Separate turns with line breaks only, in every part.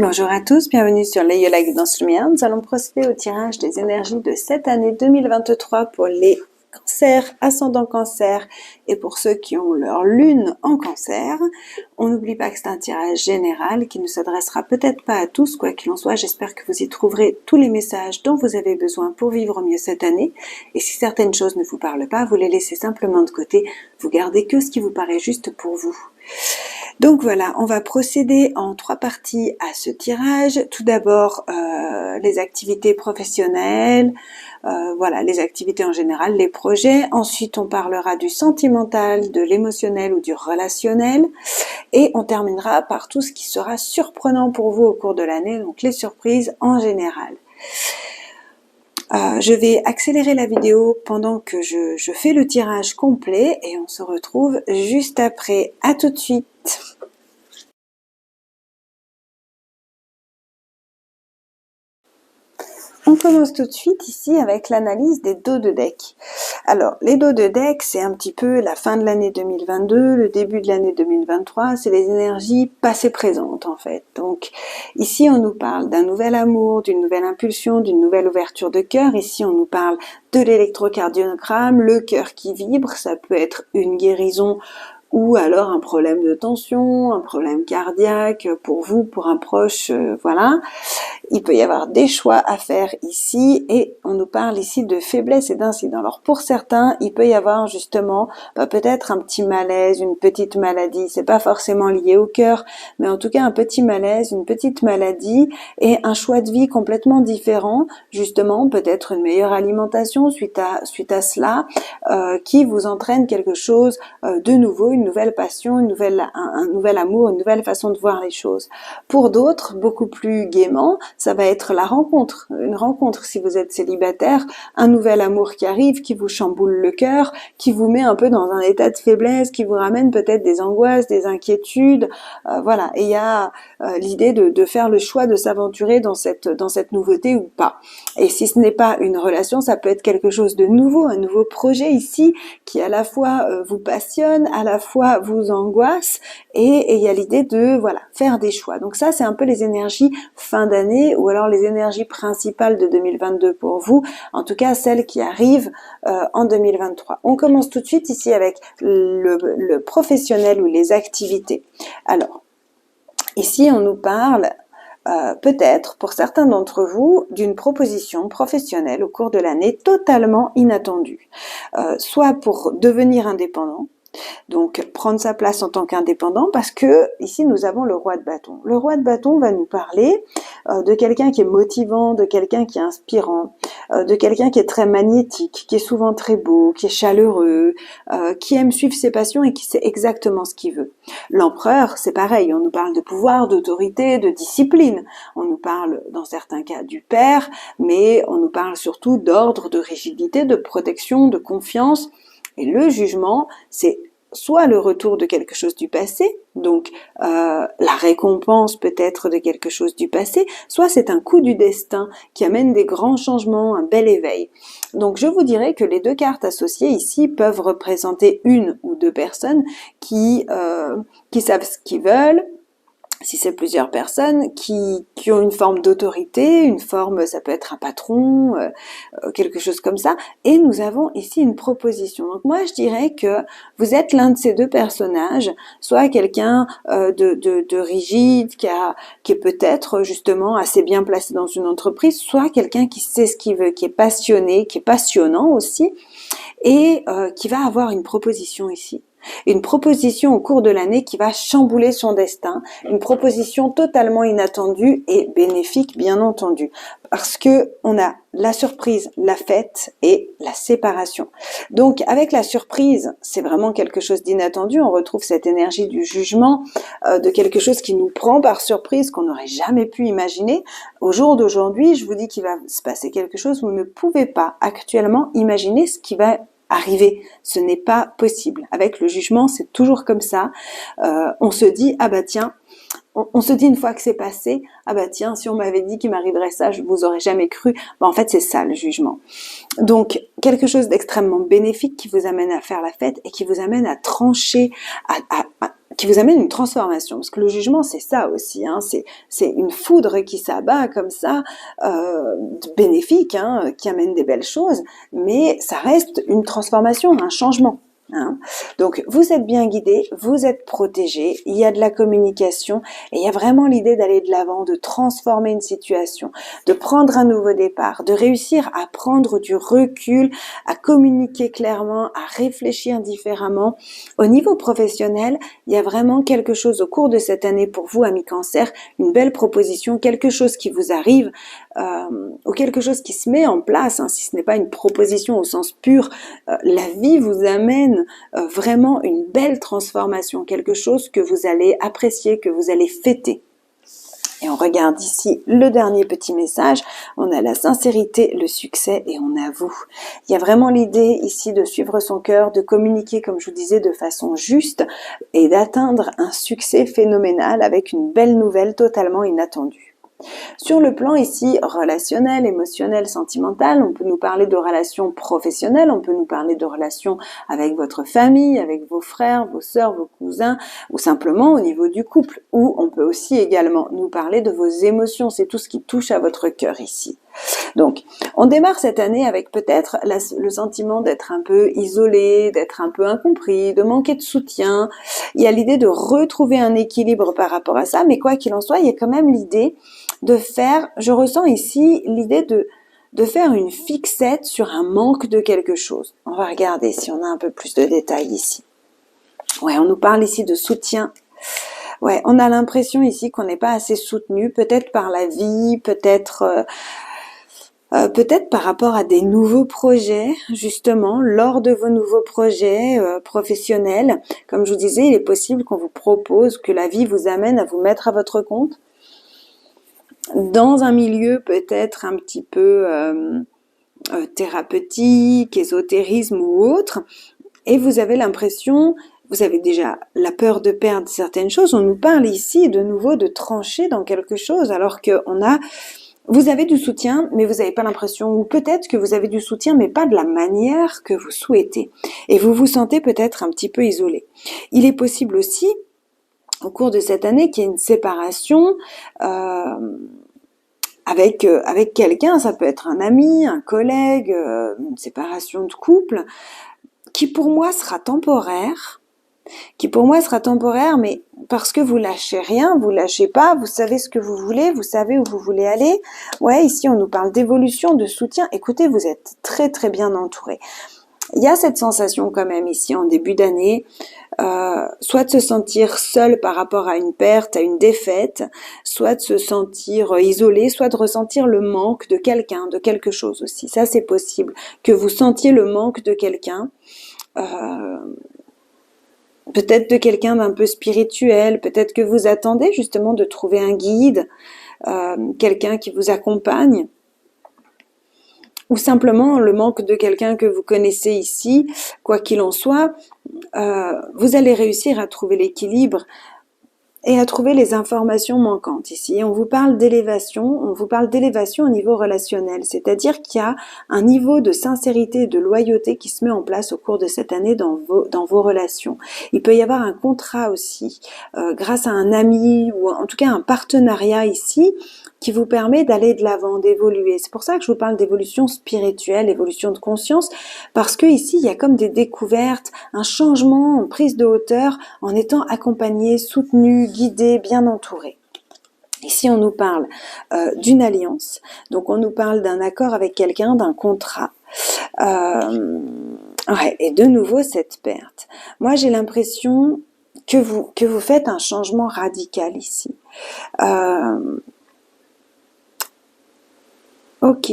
Bonjour à tous, bienvenue sur les Yola Guidance Lumière. Nous allons procéder au tirage des énergies de cette année 2023 pour les cancers, ascendant cancer et pour ceux qui ont leur lune en cancer. On n'oublie pas que c'est un tirage général qui ne s'adressera peut-être pas à tous, quoi qu'il en soit. J'espère que vous y trouverez tous les messages dont vous avez besoin pour vivre au mieux cette année. Et si certaines choses ne vous parlent pas, vous les laissez simplement de côté. Vous gardez que ce qui vous paraît juste pour vous. Donc voilà, on va procéder en 3 parties à ce tirage. Tout d'abord, les activités professionnelles, voilà, les activités en général, les projets. Ensuite, on parlera du sentimental, de l'émotionnel ou du relationnel. Et on terminera par tout ce qui sera surprenant pour vous au cours de l'année, donc les surprises en général. Je vais accélérer la vidéo pendant que je fais le tirage complet et on se retrouve juste après. À tout de suite. On commence tout de suite ici avec l'analyse des dos de deck. Alors, les dos de deck, c'est un petit peu la fin de l'année 2022, le début de l'année 2023, c'est les énergies passées-présentes en fait. Donc, ici on nous parle d'un nouvel amour, d'une nouvelle impulsion, d'une nouvelle ouverture de cœur. Ici on nous parle de l'électrocardiogramme, le cœur qui vibre, ça peut être une guérison ou alors un problème de tension, un problème cardiaque pour vous, pour un proche, voilà. Il peut y avoir des choix à faire ici et on nous parle ici de faiblesse et d'incident. Alors pour certains, il peut y avoir justement peut-être un petit malaise, une petite maladie. C'est pas forcément lié au cœur, mais en tout cas un petit malaise, une petite maladie et un choix de vie complètement différent. Justement, peut-être une meilleure alimentation suite à cela, qui vous entraîne quelque chose de nouveau, une nouvelle passion, un nouvel amour, une nouvelle façon de voir les choses. Pour d'autres, beaucoup plus gaiement, ça va être la rencontre, une rencontre si vous êtes célibataire, un nouvel amour qui arrive, qui vous chamboule le cœur, qui vous met un peu dans un état de faiblesse, qui vous ramène peut-être des angoisses, des inquiétudes, voilà. Et il y a l'idée de faire le choix de s'aventurer dans cette nouveauté ou pas. Et si ce n'est pas une relation, ça peut être quelque chose de nouveau, un nouveau projet ici qui à la fois vous passionne, à la fois vous angoisse, et il y a l'idée de voilà faire des choix. Donc ça, c'est un peu les énergies fin d'année ou alors les énergies principales de 2022 pour vous, en tout cas celles qui arrivent en 2023. On commence tout de suite ici avec le professionnel ou les activités. Alors, ici on nous parle peut-être pour certains d'entre vous d'une proposition professionnelle au cours de l'année totalement inattendue, soit pour devenir indépendant, donc prendre sa place en tant qu'indépendant, parce que ici nous avons le roi de bâton. Le roi de bâton va nous parler de quelqu'un qui est motivant, de quelqu'un qui est inspirant, de quelqu'un qui est très magnétique, qui est souvent très beau, qui est chaleureux, qui aime suivre ses passions et qui sait exactement ce qu'il veut. L'empereur, c'est pareil, on nous parle de pouvoir, d'autorité, de discipline. On nous parle dans certains cas du père, mais on nous parle surtout d'ordre, de rigidité, de protection, de confiance. Et le jugement, c'est soit le retour de quelque chose du passé, donc la récompense peut-être de quelque chose du passé, soit c'est un coup du destin qui amène des grands changements, un bel éveil. Donc je vous dirais que les deux cartes associées ici peuvent représenter une ou deux personnes qui savent ce qu'ils veulent. Si c'est plusieurs personnes qui ont une forme d'autorité, une forme, ça peut être un patron, quelque chose comme ça, et nous avons ici une proposition. Donc moi je dirais que vous êtes l'un de ces deux personnages, soit quelqu'un de rigide, qui est peut-être justement assez bien placé dans une entreprise, soit quelqu'un qui sait ce qu'il veut, qui est passionné, qui est passionnant aussi, et qui va avoir une proposition ici. Une proposition au cours de l'année qui va chambouler son destin, une proposition totalement inattendue et bénéfique bien entendu, parce que on a la surprise, la fête et la séparation. Donc avec la surprise, c'est vraiment quelque chose d'inattendu, on retrouve cette énergie du jugement, de quelque chose qui nous prend par surprise, qu'on n'aurait jamais pu imaginer. Au jour d'aujourd'hui, je vous dis qu'il va se passer quelque chose, vous ne pouvez pas actuellement imaginer ce qui va arriver, ce n'est pas possible. Avec le jugement, c'est toujours comme ça. On se dit, ah bah tiens, on se dit une fois que c'est passé, ah bah tiens, si on m'avait dit qu'il m'arriverait ça, je vous aurais jamais cru. Bah, en fait, c'est ça le jugement. Donc, quelque chose d'extrêmement bénéfique qui vous amène à faire la fête et qui vous amène à trancher, qui vous amène une transformation. Parce que le jugement, c'est ça aussi, hein, c'est une foudre qui s'abat comme ça, bénéfique, hein, qui amène des belles choses, mais ça reste une transformation, un changement. Hein. Donc vous êtes bien guidé, vous êtes protégé, il y a de la communication et il y a vraiment l'idée d'aller de l'avant, de transformer une situation, de prendre un nouveau départ, de réussir à prendre du recul, à communiquer clairement, à réfléchir différemment. Au niveau professionnel, il y a vraiment quelque chose au cours de cette année pour vous, amis Cancer, une belle proposition, quelque chose qui vous arrive ou quelque chose qui se met en place, hein, si ce n'est pas une proposition au sens pur, la vie vous amène vraiment une belle transformation, quelque chose que vous allez apprécier, que vous allez fêter. Et on regarde ici le dernier petit message, on a la sincérité, le succès et on a vous. Il y a vraiment l'idée ici de suivre son cœur, de communiquer, comme je vous disais, de façon juste et d'atteindre un succès phénoménal avec une belle nouvelle totalement inattendue. Sur le plan ici relationnel, émotionnel, sentimental, on peut nous parler de relations professionnelles, on peut nous parler de relations avec votre famille, avec vos frères, vos sœurs, vos cousins, ou simplement au niveau du couple. Ou on peut aussi également nous parler de vos émotions, c'est tout ce qui touche à votre cœur ici. Donc, on démarre cette année avec peut-être le sentiment d'être un peu isolé, d'être un peu incompris, de manquer de soutien. Il y a l'idée de retrouver un équilibre par rapport à ça, mais quoi qu'il en soit, il y a quand même l'idée de faire, je ressens ici l'idée de faire une fixette sur un manque de quelque chose. On va regarder si on a un peu plus de détails ici. Ouais, on nous parle ici de soutien. Ouais, on a l'impression ici qu'on n'est pas assez soutenu, peut-être par la vie, peut-être par rapport à des nouveaux projets, justement, lors de vos nouveaux projets professionnels. Comme je vous disais, il est possible qu'on vous propose, que la vie vous amène à vous mettre à votre compte dans un milieu peut-être un petit peu thérapeutique, ésotérisme ou autre, et vous avez l'impression, vous avez déjà la peur de perdre certaines choses. On nous parle ici de nouveau de trancher dans quelque chose, alors que vous avez du soutien, mais vous n'avez pas l'impression, ou peut-être que vous avez du soutien, mais pas de la manière que vous souhaitez. Et vous vous sentez peut-être un petit peu isolé. Il est possible aussi, au cours de cette année, qu'il y ait une séparation avec quelqu'un, ça peut être un ami, un collègue, une séparation de couple, qui pour moi sera temporaire, mais parce que vous lâchez rien, vous lâchez pas, vous savez ce que vous voulez, vous savez où vous voulez aller. Ouais, ici on nous parle d'évolution, de soutien. Écoutez, vous êtes très très bien entouré. Il y a cette sensation quand même ici en début d'année, soit de se sentir seul par rapport à une perte, à une défaite, soit de se sentir isolé, soit de ressentir le manque de quelqu'un, de quelque chose aussi. Ça c'est possible, que vous sentiez le manque de quelqu'un, peut-être de quelqu'un d'un peu spirituel, peut-être que vous attendez justement de trouver un guide, quelqu'un qui vous accompagne, ou simplement le manque de quelqu'un que vous connaissez ici. Quoi qu'il en soit, vous allez réussir à trouver l'équilibre et à trouver les informations manquantes ici. On vous parle d'élévation, au niveau relationnel, c'est-à-dire qu'il y a un niveau de sincérité et de loyauté qui se met en place au cours de cette année dans vos relations. Il peut y avoir un contrat aussi, grâce à un ami ou en tout cas un partenariat ici, qui vous permet d'aller de l'avant, d'évoluer. C'est pour ça que je vous parle d'évolution spirituelle, évolution de conscience, parce que ici, il y a comme des découvertes, un changement, une prise de hauteur, en étant accompagné, soutenu, guidé, bien entouré. Ici, on nous parle d'une alliance, donc on nous parle d'un accord avec quelqu'un, d'un contrat. Ouais, et de nouveau, cette perte. Moi, j'ai l'impression que vous faites un changement radical ici. Ok.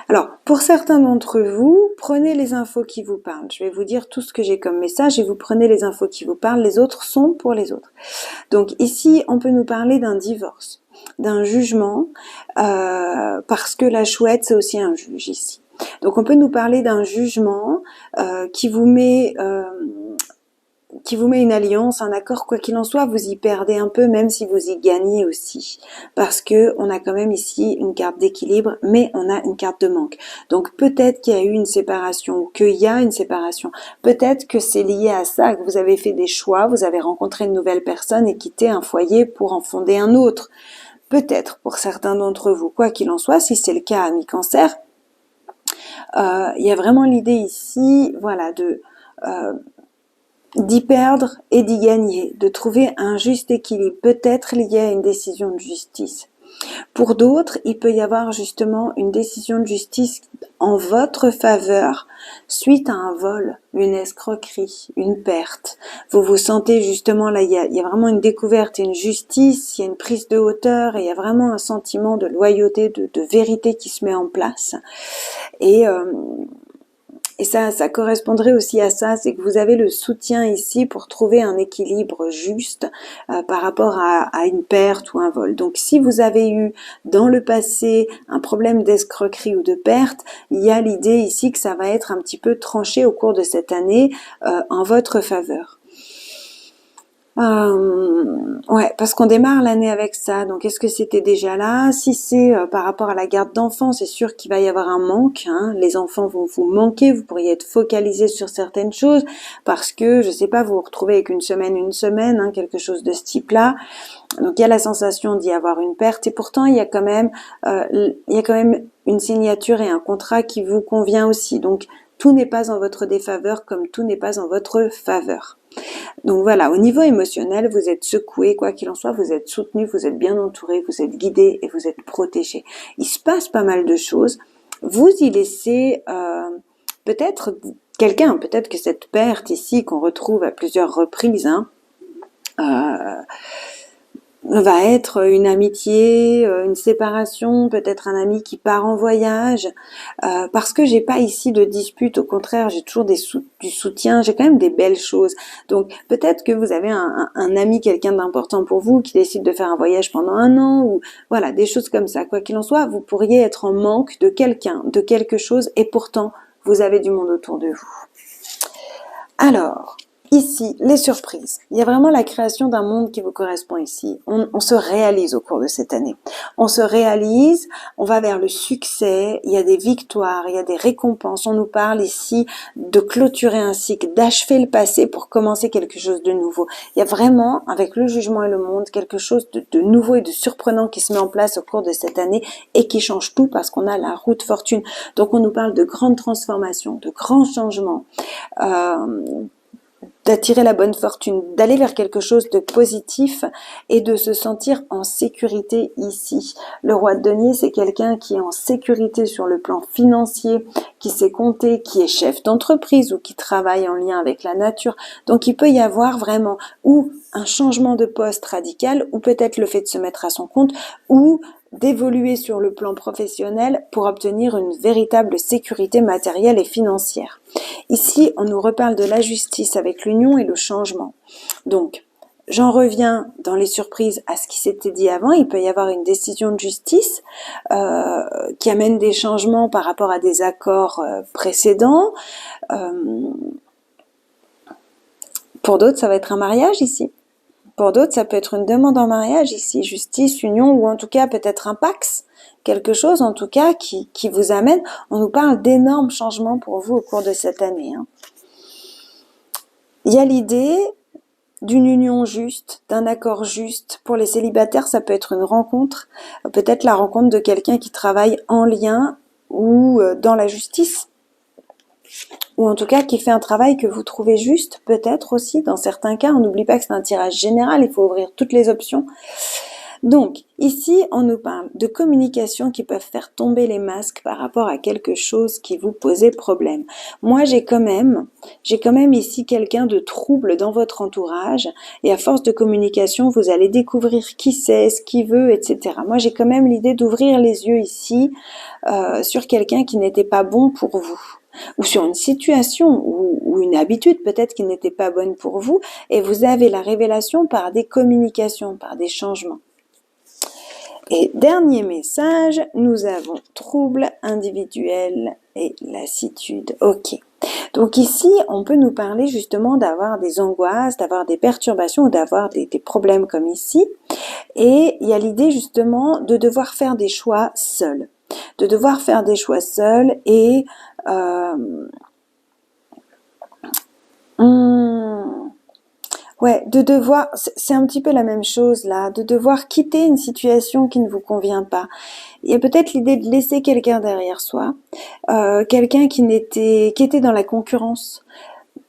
Alors, pour certains d'entre vous, prenez les infos qui vous parlent. Je vais vous dire tout ce que j'ai comme message et vous prenez les infos qui vous parlent. Les autres sont pour les autres. Donc ici, on peut nous parler d'un divorce, d'un jugement, parce que la chouette, c'est aussi un juge ici. Donc on peut nous parler d'un jugement qui vous met qui vous met une alliance, un accord, quoi qu'il en soit, vous y perdez un peu, même si vous y gagnez aussi. Parce que on a quand même ici une carte d'équilibre, mais on a une carte de manque. Donc peut-être qu'il y a eu une séparation, ou qu'il y a une séparation. Peut-être que c'est lié à ça, que vous avez fait des choix, vous avez rencontré une nouvelle personne et quitté un foyer pour en fonder un autre. Peut-être pour certains d'entre vous. Quoi qu'il en soit, si c'est le cas, ami Cancer, il y a vraiment l'idée ici, voilà, d'y perdre et d'y gagner, de trouver un juste équilibre, peut-être lié à une décision de justice. Pour d'autres, il peut y avoir justement une décision de justice en votre faveur suite à un vol, une escroquerie, une perte. Vous vous sentez justement là, il y a vraiment une découverte et une justice, il y a une prise de hauteur et il y a vraiment un sentiment de loyauté, de vérité qui se met en place. Et ça correspondrait aussi à ça, c'est que vous avez le soutien ici pour trouver un équilibre juste par rapport à une perte ou un vol. Donc si vous avez eu dans le passé un problème d'escroquerie ou de perte, il y a l'idée ici que ça va être un petit peu tranché au cours de cette année en votre faveur. Ouais, parce qu'on démarre l'année avec ça. Donc, est-ce que c'était déjà là? Si c'est par rapport à la garde d'enfants, c'est sûr qu'il va y avoir un manque. Hein. Les enfants vont vous manquer. Vous pourriez être focalisé sur certaines choses parce que, je sais pas, vous vous retrouvez avec une semaine, hein, quelque chose de ce type-là. Donc, il y a la sensation d'y avoir une perte et pourtant, il y a quand même une signature et un contrat qui vous convient aussi. Donc, tout n'est pas en votre défaveur comme tout n'est pas en votre faveur. Donc voilà, au niveau émotionnel, vous êtes secoué, quoi qu'il en soit, vous êtes soutenu, vous êtes bien entouré, vous êtes guidé et vous êtes protégé. Il se passe pas mal de choses. Vous y laissez peut-être quelqu'un, peut-être que cette perte ici qu'on retrouve à plusieurs reprises, hein, va être une amitié, une séparation, peut-être un ami qui part en voyage, parce que j'ai pas ici de dispute, au contraire, j'ai toujours du soutien, j'ai quand même des belles choses. Donc peut-être que vous avez un ami, quelqu'un d'important pour vous, qui décide de faire un voyage pendant 1 an, ou voilà, des choses comme ça. Quoi qu'il en soit, vous pourriez être en manque de quelqu'un, de quelque chose, et pourtant, vous avez du monde autour de vous. Alors, ici, les surprises. Il y a vraiment la création d'un monde qui vous correspond ici. On se réalise au cours de cette année. On se réalise, on va vers le succès, il y a des victoires, il y a des récompenses. On nous parle ici de clôturer un cycle, d'achever le passé pour commencer quelque chose de nouveau. Il y a vraiment, avec le jugement et le monde, quelque chose de nouveau et de surprenant qui se met en place au cours de cette année et qui change tout parce qu'on a la roue de fortune. Donc on nous parle de grandes transformations, de grands changements. D'attirer la bonne fortune, d'aller vers quelque chose de positif et de se sentir en sécurité ici. Le roi de denier, c'est quelqu'un qui est en sécurité sur le plan financier, qui sait compter, qui est chef d'entreprise ou qui travaille en lien avec la nature. Donc il peut y avoir vraiment ou un changement de poste radical ou peut-être le fait de se mettre à son compte ou d'évoluer sur le plan professionnel pour obtenir une véritable sécurité matérielle et financière. Ici, on nous reparle de la justice avec l'union et le changement. Donc, j'en reviens dans les surprises à ce qui s'était dit avant. Il peut y avoir une décision de justice qui amène des changements par rapport à des accords précédents. Pour d'autres, ça va être un mariage ici. Pour d'autres, ça peut être une demande en mariage ici, justice, union, ou en tout cas peut-être un pax, quelque chose en tout cas qui vous amène. On nous parle d'énormes changements pour vous au cours de cette année. Hein. Il y a l'idée d'une union juste, d'un accord juste. Pour les célibataires, ça peut être une rencontre, peut-être la rencontre de quelqu'un qui travaille en lien ou dans la justice. Ou en tout cas qui fait un travail que vous trouvez juste, peut-être aussi, dans certains cas. On n'oublie pas que c'est un tirage général, il faut ouvrir toutes les options. Donc, ici, on nous parle de communication qui peuvent faire tomber les masques par rapport à quelque chose qui vous posait problème. Moi, j'ai quand même ici quelqu'un de trouble dans votre entourage, et à force de communication, vous allez découvrir qui c'est, ce qu'il veut, etc. Moi, j'ai quand même l'idée d'ouvrir les yeux ici sur quelqu'un qui n'était pas bon pour vous. Ou sur une situation ou une habitude peut-être qui n'était pas bonne pour vous, et vous avez la révélation par des communications, par des changements. Et dernier message, nous avons trouble individuel et lassitude. Ok. Donc ici, on peut nous parler justement d'avoir des angoisses, d'avoir des perturbations ou d'avoir des problèmes comme ici. Et il y a l'idée justement de devoir faire des choix seul. De devoir faire des choix seul et... ouais, de devoir, c'est un petit peu la même chose là, de devoir quitter une situation qui ne vous convient pas. Il y a peut-être l'idée de laisser quelqu'un derrière soi, quelqu'un qui était dans la concurrence.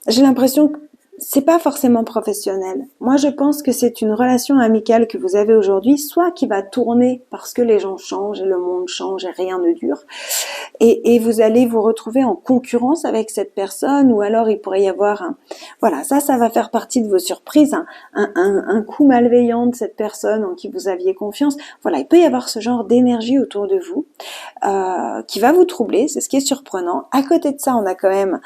J'ai l'impression que c'est pas forcément professionnel. Moi, je pense que c'est une relation amicale que vous avez aujourd'hui, soit qui va tourner parce que les gens changent et le monde change et rien ne dure. Et vous allez vous retrouver en concurrence avec cette personne, ou alors il pourrait y avoir voilà, ça va faire partie de vos surprises, un coup malveillant de cette personne en qui vous aviez confiance. Voilà, il peut y avoir ce genre d'énergie autour de vous qui va vous troubler, c'est ce qui est surprenant. À côté de ça, on a quand même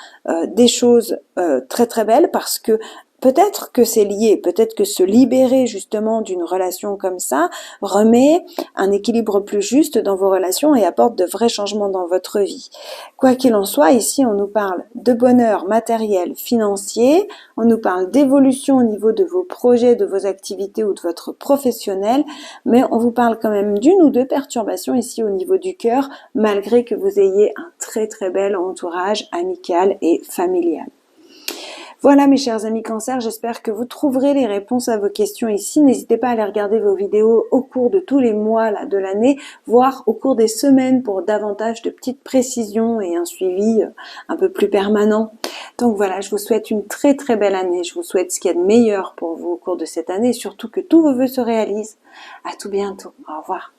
des choses très très belles, parce que peut-être que c'est lié, peut-être que se libérer justement d'une relation comme ça remet un équilibre plus juste dans vos relations et apporte de vrais changements dans votre vie. Quoi qu'il en soit, ici on nous parle de bonheur matériel, financier, on nous parle d'évolution au niveau de vos projets, de vos activités ou de votre professionnel, mais on vous parle quand même d'une ou deux perturbations ici au niveau du cœur, malgré que vous ayez un très très bel entourage amical et familial. Voilà mes chers amis Cancer, j'espère que vous trouverez les réponses à vos questions ici. N'hésitez pas à aller regarder vos vidéos au cours de tous les mois là, de l'année, voire au cours des semaines pour davantage de petites précisions et un suivi un peu plus permanent. Donc voilà, je vous souhaite une très très belle année. Je vous souhaite ce qu'il y a de meilleur pour vous au cours de cette année et surtout que tous vos vœux se réalisent. À tout bientôt. Au revoir.